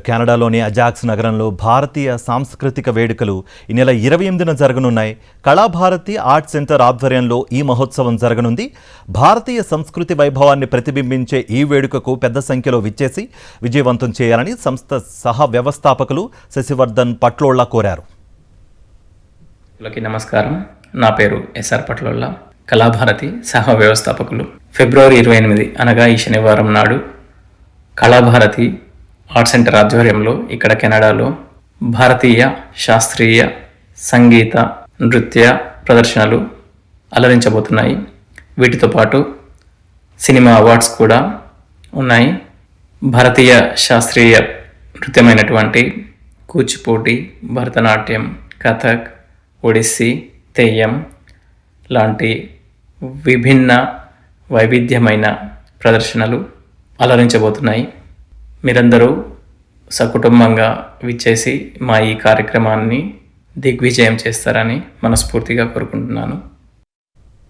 కెనడాలోని Ajax నగరంలో భారతీయ సాంస్కృతిక వేడుకలు ఈ నెల 28న జరగనున్నాయి. కళాభారతి ఆర్ట్ సెంటర్ ఆధ్వర్యంలో ఈ మహోత్సవం జరగనుంది. భారతీయ సంస్కృతి వైభవాన్ని ప్రతిబింబించే ఈ వేడుకకు పెద్ద సంఖ్యలో విచ్చేసి విజయవంతం చేయాలని సంస్థ సహ వ్యవస్థాపకులు శశివర్ధన్ పట్లోళ్ళ కోరారు. నమస్కారం, నా పేరు ఎస్ఆర్ పట్లోళ్ళ, కళాభారతి సహ వ్యవస్థాపకులు. ఫిబ్రవరి 28 అనగా ఈ శనివారం నాడు కళాభారతి ఆర్ట్ సెంటర్ ఆధ్వర్యంలో ఇక్కడ కెనడాలో భారతీయ శాస్త్రీయ సంగీత నృత్య ప్రదర్శనలు అలరించబోతున్నాయి. వీటితో పాటు సినిమా అవార్డ్స్ కూడా ఉన్నాయి. భారతీయ శాస్త్రీయ నృత్యమైనటువంటి కూచిపూడి, భరతనాట్యం, కథక్, ఒడిస్సీ, తెయ్యం లాంటి విభిన్న వైవిధ్యమైన ప్రదర్శనలు అలరించబోతున్నాయి. మీరందరూ సకుటుంబంగా విచ్చేసి మా ఈ కార్యక్రమాన్ని దిగ్విజయం చేస్తారని మనస్ఫూర్తిగా కోరుకుంటున్నాను.